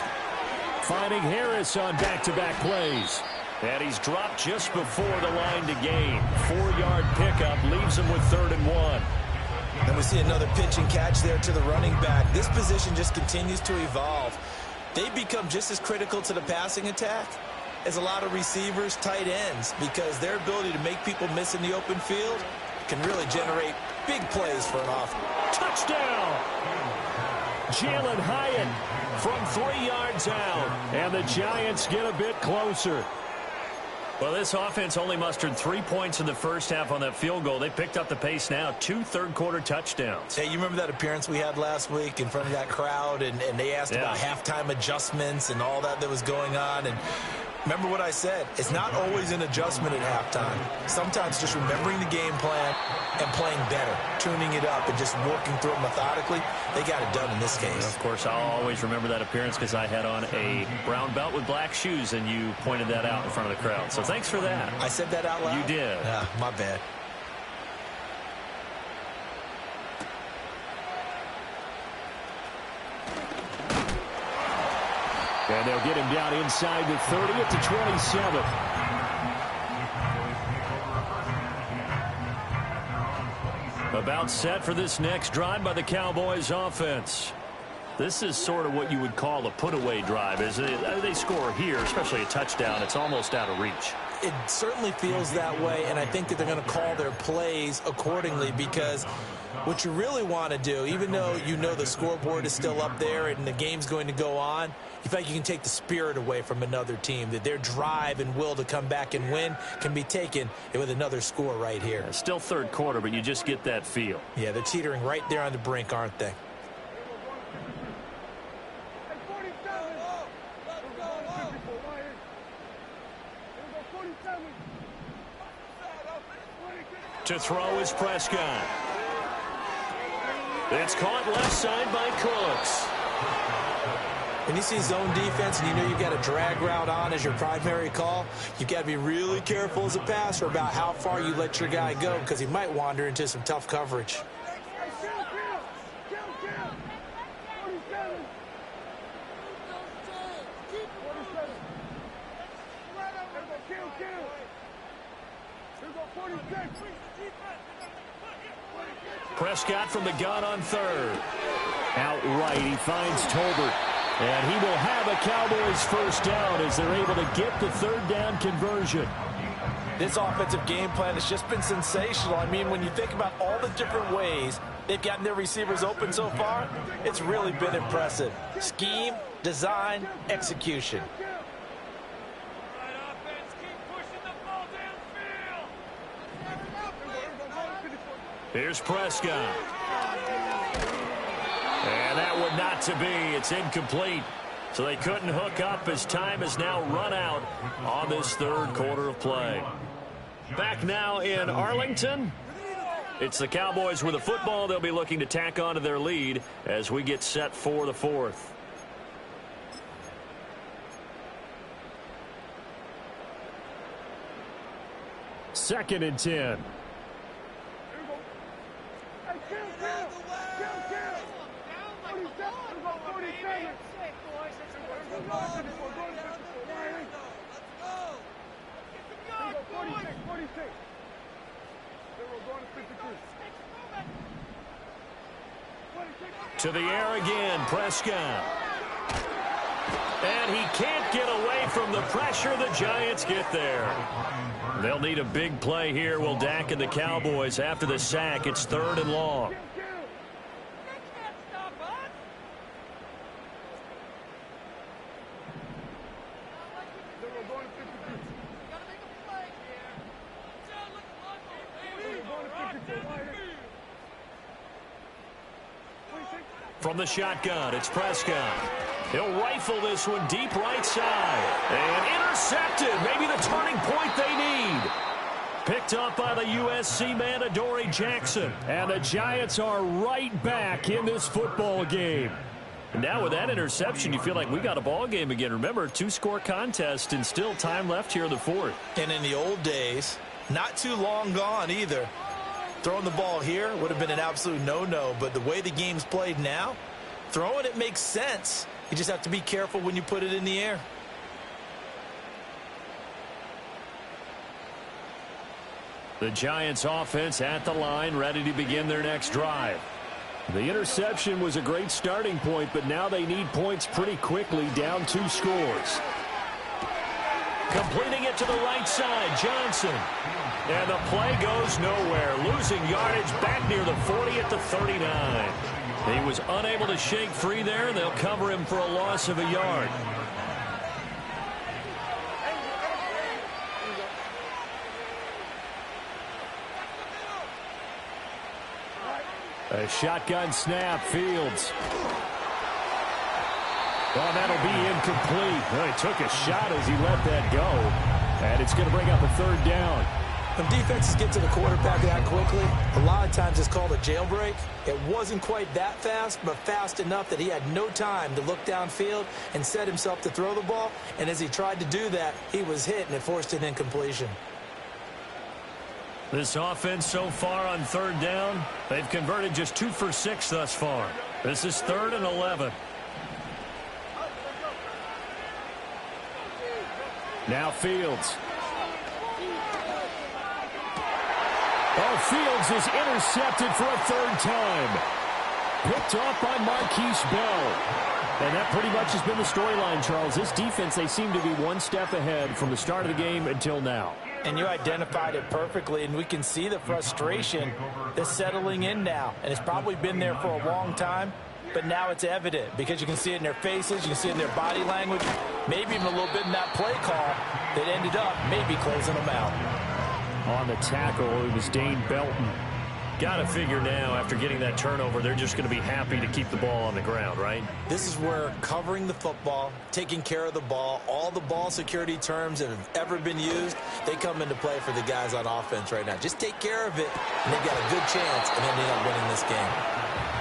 Finding Harris on back-to-back plays. And he's dropped just before the line to gain. 4-yard pickup leaves him with 3rd and 1. And we see another pitch and catch there to the running back. This position just continues to evolve. They become just as critical to the passing attack as a lot of receivers, tight ends, because their ability to make people miss in the open field can really generate big plays for an offense. Touchdown! Jalen Hyatt from 3 yards out. And the Giants get a bit closer. Well, this offense only mustered 3 points in the first half on that field goal. They picked up the pace now. 2 third-quarter touchdowns. Hey, you remember that appearance we had last week in front of that crowd, and they asked about halftime adjustments and all that was going on, and remember what I said. It's not always an adjustment at halftime. Sometimes just remembering the game plan and playing better, tuning it up and just working through it methodically. They got it done in this case. Of course, I'll always remember that appearance because I had on a brown belt with black shoes, and you pointed that out in front of the crowd. So thanks for that. I said that out loud? You did. My bad. And they'll get him down inside the 30 at the 27. About set for this next drive by the Cowboys offense. This is sort of what you would call a put-away drive, isn't it? They score here, especially a touchdown. It's almost out of reach. It certainly feels that way, and I think that they're going to call their plays accordingly, because what you really want to do, even though you know the scoreboard is still up there and the game's going to go on, you think you can take the spirit away from another team, that their drive and will to come back and win can be taken with another score right here. Still third quarter, but you just get that feel. Yeah, they're teetering right there on the brink, aren't they? To throw is Prescott. It's caught left side by Cooks. When you see zone defense and you know you've got a drag route on as your primary call, you've got to be really careful as a passer about how far you let your guy go, because he might wander into some tough coverage. Prescott from the gun on 3rd. Outright, he finds Tolbert. And he will have a Cowboys first down as they're able to get the 3rd down conversion. This offensive game plan has just been sensational. I mean, when you think about all the different ways they've gotten their receivers open so far, it's really been impressive. Scheme, design, execution. Here's Prescott. And that one not to be. It's incomplete. So they couldn't hook up as time has now run out on this 3rd quarter of play. Back now in Arlington. It's the Cowboys with the football. They'll be looking to tack on to their lead as we get set for the 4th. Second and 10. To the air again, Prescott. And he can't get away from the pressure. The Giants get there. They'll need a big play here. Will Dak and the Cowboys after the sack. It's 3rd and long. From the shotgun, it's Prescott. He'll rifle this one deep right side. And intercepted. Maybe the turning point they need. Picked up by the USC man, Adoree Jackson. And the Giants are right back in this football game. And now with that interception, you feel like we got a ball game again. Remember, 2-score contest and still time left here in the 4th. And in the old days, not too long gone either. Throwing the ball here would have been an absolute no-no, but the way the game's played now, throwing it makes sense. You just have to be careful when you put it in the air. The Giants offense at the line, ready to begin their next drive. The interception was a great starting point, but now they need points pretty quickly, down 2 scores. Completing it to the right side, Johnson. And the play goes nowhere. Losing yardage back near the 40 at the 39. He was unable to shake free there. They'll cover him for a loss of a yard. A shotgun snap, Fields. Oh, that'll be incomplete. Well, he took a shot as he let that go. And it's going to bring up a 3rd down. When defenses get to the quarterback that quickly, a lot of times it's called a jailbreak. It wasn't quite that fast, but fast enough that he had no time to look downfield and set himself to throw the ball. And as he tried to do that, he was hit, and it forced an incompletion. This offense so far on 3rd down, they've converted just 2 for 6 thus far. This is 3rd and 11. Now Fields. Oh, Fields is intercepted for a 3rd time. Picked off by Marquise Bell. And that pretty much has been the storyline, Charles. This defense, they seem to be one step ahead from the start of the game until now. And you identified it perfectly, and we can see the frustration that's settling in now. And it's probably been there for a long time, but now it's evident because you can see it in their faces, you can see it in their body language, maybe even a little bit in that play call that ended up maybe closing them out. On the tackle, it was Dane Belton. Got to figure now, after getting that turnover, they're just going to be happy to keep the ball on the ground, right? This is where covering the football, taking care of the ball, all the ball security terms that have ever been used, they come into play for the guys on offense right now. Just take care of it, and they've got a good chance of ending up winning this game.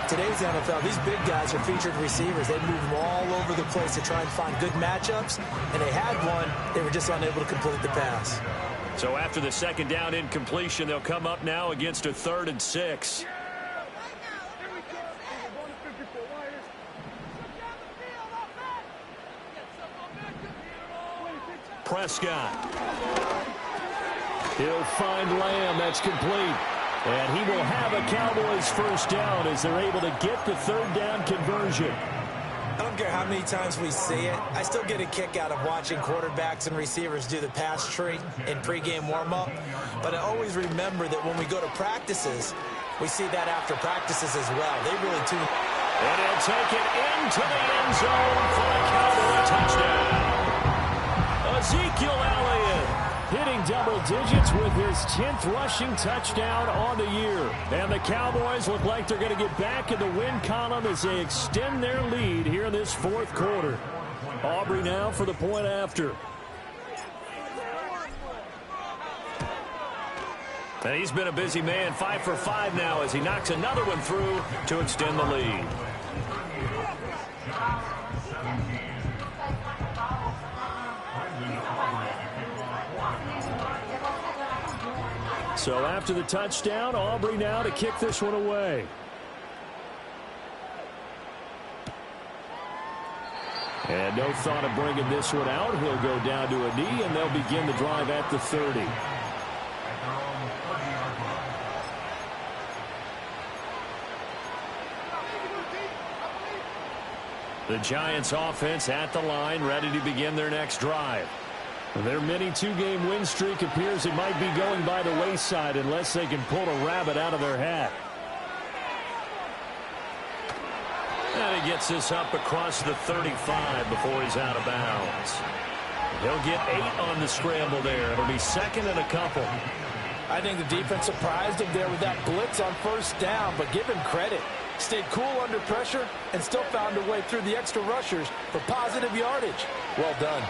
Today's NFL, these big guys are featured receivers. They move them all over the place to try and find good matchups, and they had one. They were just unable to complete the pass. So after the 2nd down incompletion, they'll come up now against a 3rd and 6. Prescott. He'll find Lamb. That's complete. And he will have a Cowboys 1st down as they're able to get the 3rd down conversion. I don't care how many times we see it. I still get a kick out of watching quarterbacks and receivers do the pass tree in pregame warm-up. But I always remember that when we go to practices, we see that after practices as well. They really tune. And he'll take it into the end zone for a Cowboy touchdown. Ezekiel Elliott hitting double digits with his 10th rushing touchdown on the year. And the Cowboys look like they're going to get back in the win column as they extend their lead here in this 4th quarter. Aubrey now for the point after. And he's been a busy man, 5 for 5 now as he knocks another one through to extend the lead. So after the touchdown, Aubrey now to kick this one away. And no thought of bringing this one out. He'll go down to a knee, and they'll begin the drive at the 30. The Giants offense at the line, ready to begin their next drive. Their mini two-game win streak appears it might be going by the wayside unless they can pull a rabbit out of their hat. And he gets this up across the 35 before he's out of bounds. He'll get 8 on the scramble there. It'll be second and a couple. I think the defense surprised him there with that blitz on first down, but give him credit. Stayed cool under pressure and still found a way through the extra rushers for positive yardage. Well done.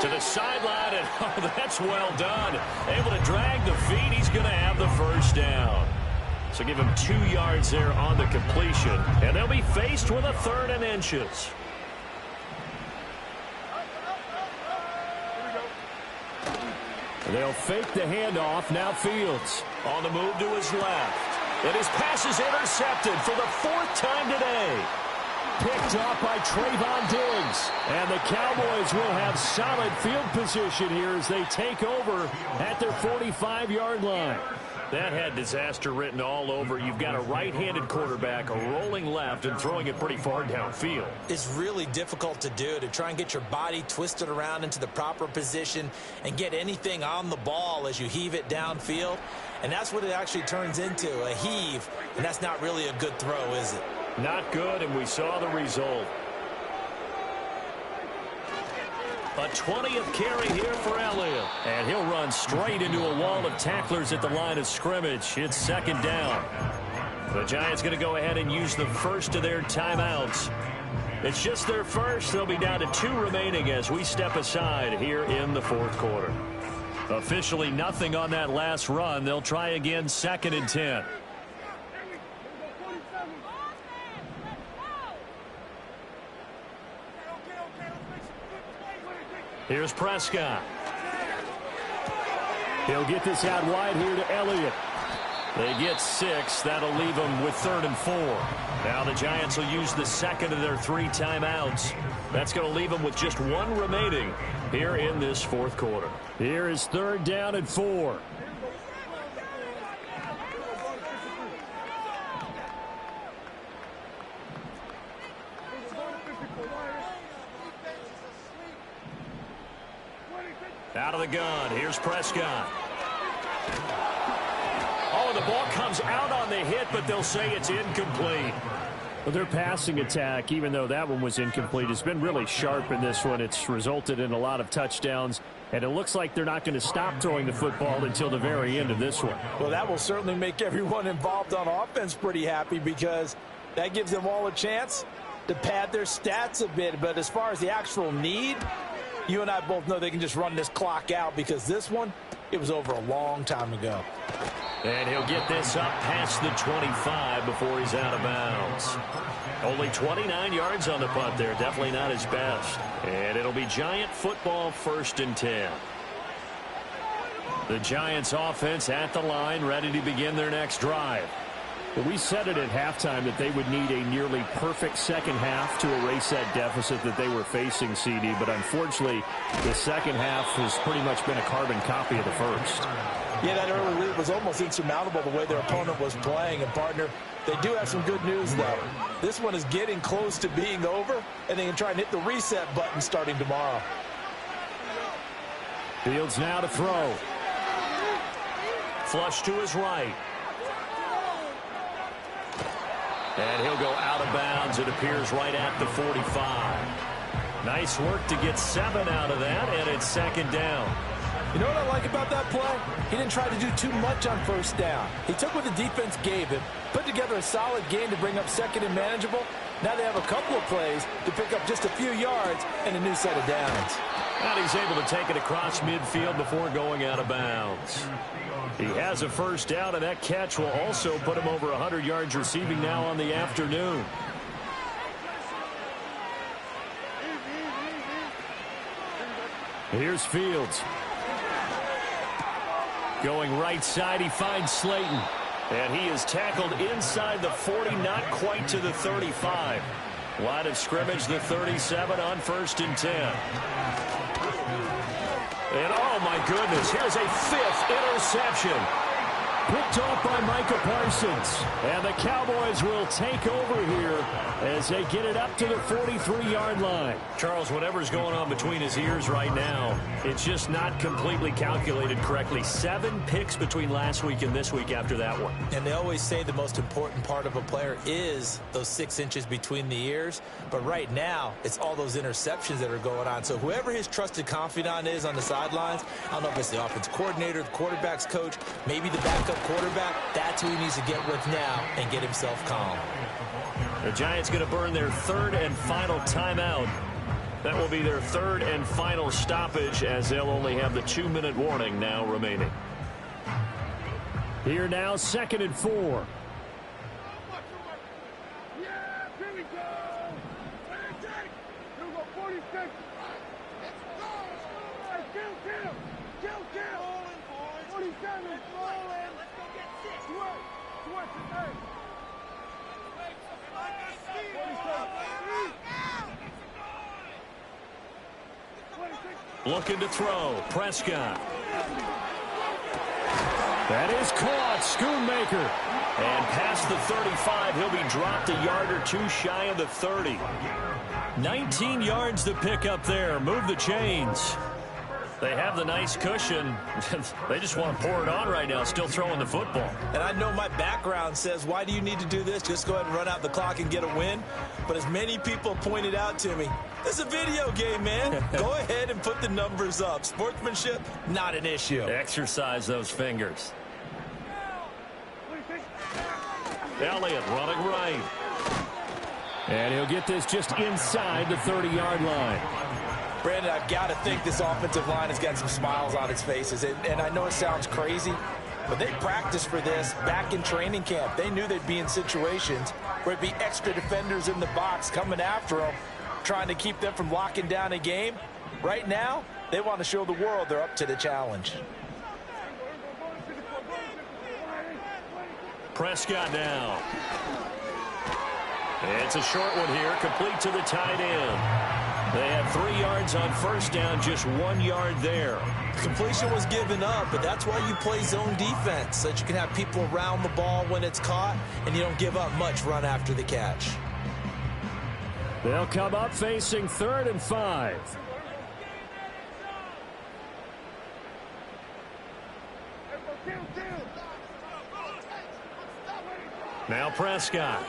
To the sideline, and oh, that's well done. Able to drag the feet. He's going to have the first down. So give him 2 yards there on the completion, and they'll be faced with a 3rd and inches. They'll fake the handoff. Now Fields on the move to his left. And his pass is intercepted for the 4th time today. Picked off by Trayvon Diggs. And the Cowboys will have solid field position here as they take over at their 45-yard line. That had disaster written all over. You've got a right-handed quarterback rolling left and throwing it pretty far downfield. It's really difficult to do, to try and get your body twisted around into the proper position and get anything on the ball as you heave it downfield. And that's what it actually turns into, a heave. And that's not really a good throw, is it? Not good, and we saw the result. A 20th carry here for Elliott. And he'll run straight into a wall of tacklers at the line of scrimmage. It's second down. The Giants going to go ahead and use the first of their timeouts. It's just their first. They'll be down to 2 remaining as we step aside here in the 4th quarter. Officially nothing on that last run. They'll try again, 2nd and 10. Here's Prescott. He'll get this out wide here to Elliott. They get 6. That'll leave them with 3rd and 4. Now the Giants will use the second of their 3 timeouts. That's going to leave them with just 1 remaining here in this 4th quarter. Here is 3rd down and 4. Out of the gun. Here's Prescott. Oh, the ball comes out on the hit, but they'll say it's incomplete. Well, their passing attack, even though that one was incomplete, has been really sharp in this one. It's resulted in a lot of touchdowns, and it looks like they're not going to stop throwing the football until the very end of this one. Well, that will certainly make everyone involved on offense pretty happy because that gives them all a chance to pad their stats a bit. But as far as the actual need, you and I both know they can just run this clock out because this one, it was over a long time ago. And he'll get this up past the 25 before he's out of bounds. Only 29 yards on the punt there. Definitely not his best. And it'll be Giant football, 1st and 10. The Giants offense at the line, ready to begin their next drive. Well, we said it at halftime that they would need a nearly perfect second half to erase that deficit that they were facing, CD. But unfortunately, the second half has pretty much been a carbon copy of the first. Yeah, that early lead was almost insurmountable the way their opponent was playing. And, partner, they do have some good news, though. This one is getting close to being over, and they can try and hit the reset button starting tomorrow. Fields now to throw. Flush to his right. And he'll go out of bounds, it appears, right at the 45. Nice work to get 7 out of that, and it's second down. You know what I like about that play? He didn't try to do too much on first down. He took what the defense gave him, put together a solid game to bring up second and manageable. Now they have a couple of plays to pick up just a few yards and a new set of downs. And he's able to take it across midfield before going out of bounds. He has a first down, and that catch will also put him over 100 yards receiving now on the afternoon. Here's Fields. Going right side, he finds Slayton. And he is tackled inside the 40, not quite to the 35. Line of scrimmage, the 37 on 1st and 10. And oh my goodness, here's a 5th interception. Picked off by Micah Parsons. And the Cowboys will take over here as they get it up to the 43-yard line. Charles, whatever's going on between his ears right now, it's just not completely calculated correctly. 7 picks between last week and this week after that one. And they always say the most important part of a player is those 6 inches between the ears. But right now, it's all those interceptions that are going on. So whoever his trusted confidant is on the sidelines, I don't know if it's the offense coordinator, the quarterback's coach, maybe the backup quarterback, that's who he needs to get with now and get himself calm. The Giants going to burn their 3rd and final timeout. That will be their 3rd and final stoppage as they'll only have the 2-minute warning now remaining. Here now, 2nd and 4. Looking to throw. Prescott. That is caught. Schoonmaker. And past the 35, he'll be dropped a yard or 2 shy of the 30. 19 yards to pick up there. Move the chains. They have the nice cushion. They just want to pour it on right now, still throwing the football. And I know my background says, why do you need to do this? Just go ahead and run out the clock and get a win. But as many people pointed out to me, it's a video game, man. Go ahead and put the numbers up. Sportsmanship, not an issue. Exercise those fingers. Elliott running right. And he'll get this just inside the 30-yard line. Brandon, I've got to think this offensive line has got some smiles on its faces. And I know it sounds crazy, but they practiced for this back in training camp. They knew they'd be in situations where it'd be extra defenders in the box coming after them, trying to keep them from locking down a game. Right now, they want to show the world they're up to the challenge. Prescott now. It's a short one here, complete to the tight end. They had 3 yards on first down, just 1 yard there. Completion was given up, but that's why you play zone defense, so that you can have people around the ball when it's caught, and you don't give up much run after the catch. They'll come up facing 3rd and 5. Now Prescott.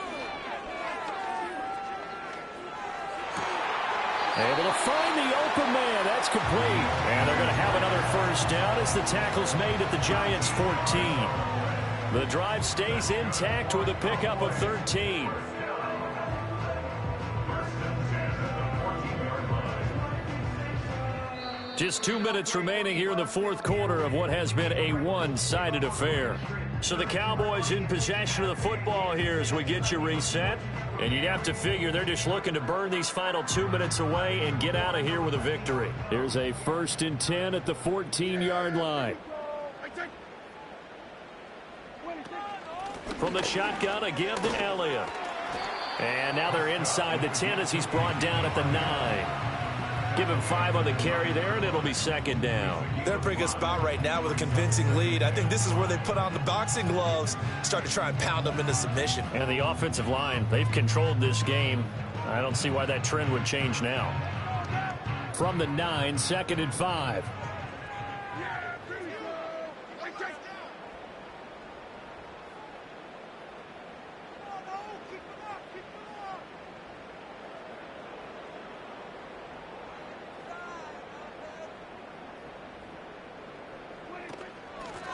Able to find the open man. That's complete. And they're going to have another first down as the tackle's made at the Giants' 14. The drive stays intact with a pickup of 13. Just 2 minutes remaining here in the 4th quarter of what has been a one-sided affair. So the Cowboys in possession of the football here as we get you reset. And you'd have to figure they're just looking to burn these final 2 minutes away and get out of here with a victory. Here's a 1st and 10 at the 14-yard line. From the shotgun, a give to Elliott. And now they're inside the 10 as he's brought down at the 9. Give him 5 on the carry there, and it'll be 2nd down. They're in a pretty good spot right now with a convincing lead. I think this is where they put on the boxing gloves, start to try and pound them into submission. And the offensive line, they've controlled this game. I don't see why that trend would change now. From the 9, 2nd and 5.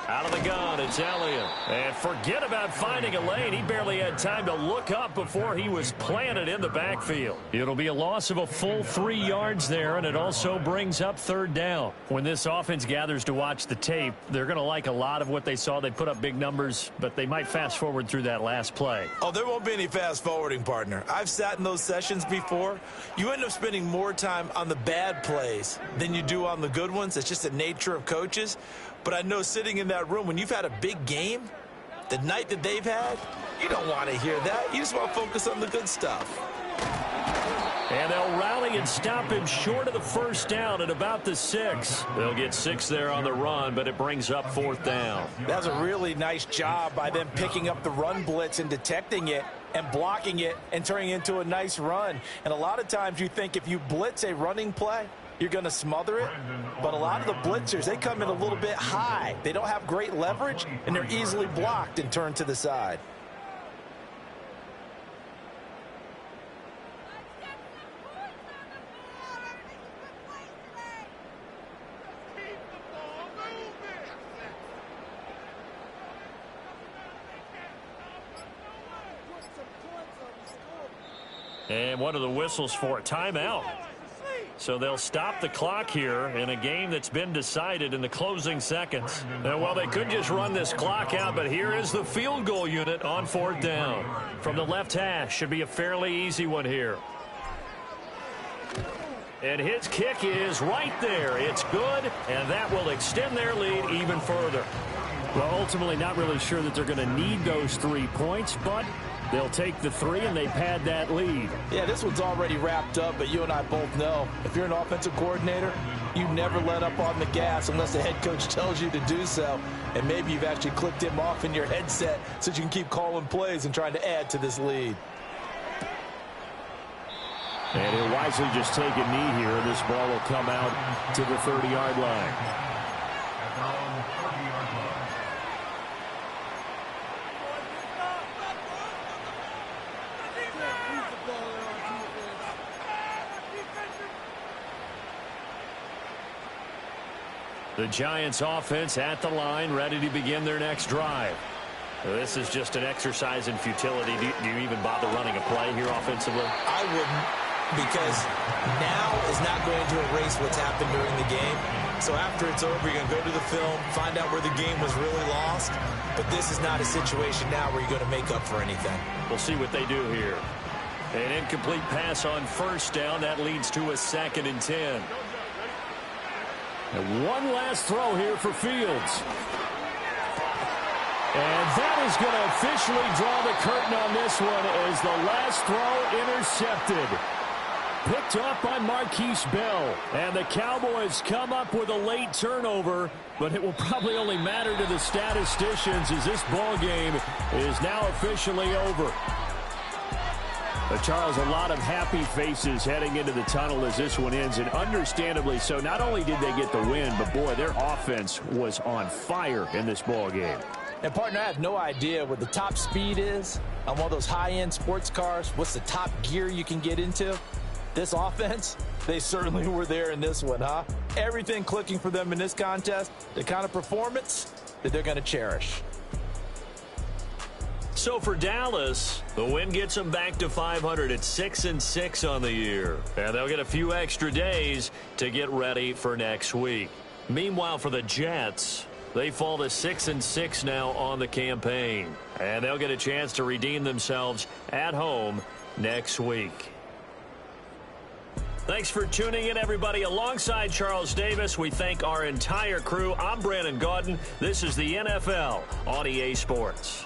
Out of the gun, it's Elliott. And forget about finding a lane. He barely had time to look up before he was planted in the backfield. It'll be a loss of a full 3 yards there, and it also brings up 3rd down. When this offense gathers to watch the tape, they're going to like a lot of what they saw. They put up big numbers, but they might fast forward through that last play. Oh, there won't be any fast forwarding, partner. I've sat in those sessions before. You end up spending more time on the bad plays than you do on the good ones. It's just the nature of coaches. But I know sitting in that room, when you've had a big game, the night that they've had, you don't want to hear that. You just want to focus on the good stuff. And they'll rally and stop him short of the first down at about the 6. They'll get 6 there on the run, but it brings up 4th down. That's a really nice job by them picking up the run blitz and detecting it and blocking it and turning it into a nice run. And a lot of times you think if you blitz a running play, you're going to smother it. But a lot of the blitzers, they come in a little bit high. They don't have great leverage, and they're easily blocked and turned to the side. And one of the whistles for a timeout. So they'll stop the clock here in a game that's been decided in the closing seconds. And well, they could just run this clock out, but here is the field goal unit on 4th down. From the left hash, should be a fairly easy one here. And his kick is right there. It's good, and that will extend their lead even further. Well, ultimately not really sure that they're going to need those 3 points, but they'll take the 3 and they pad that lead. Yeah, this one's already wrapped up, but you and I both know if you're an offensive coordinator, you never let up on the gas unless the head coach tells you to do so. And maybe you've actually clicked him off in your headset so you can keep calling plays and trying to add to this lead. And he'll wisely just take a knee here, and this ball will come out to the 30-yard line. The Giants offense at the line, ready to begin their next drive. This is just an exercise in futility. Do you even bother running a play here offensively? I wouldn't, because now is not going to erase what's happened during the game. So after it's over, you're going to go to the film, find out where the game was really lost. But this is not a situation now where you're going to make up for anything. We'll see what they do here. An incomplete pass on 1st down. That leads to a 2nd and 10. And one last throw here for Fields. And that is going to officially draw the curtain on this one as the last throw intercepted. Picked up by Marquise Bell. And the Cowboys come up with a late turnover, but it will probably only matter to the statisticians as this ball game is now officially over. But Charles, a lot of happy faces heading into the tunnel as this one ends, and understandably so. Not only did they get the win, but boy, their offense was on fire in this ball game. And partner, I have no idea what the top speed is on one of those high-end sports cars. What's the top gear you can get into? This offense, they certainly were there in this one, huh? Everything clicking for them in this contest, the kind of performance that they're going to cherish. So for Dallas, the win gets them back to 500 at 6-6 on the year. And they'll get a few extra days to get ready for next week. Meanwhile, for the Jets, they fall to 6-6 now on the campaign. And they'll get a chance to redeem themselves at home next week. Thanks for tuning in, everybody. Alongside Charles Davis, we thank our entire crew. I'm Brandon Gaudin. This is the NFL on EA Sports.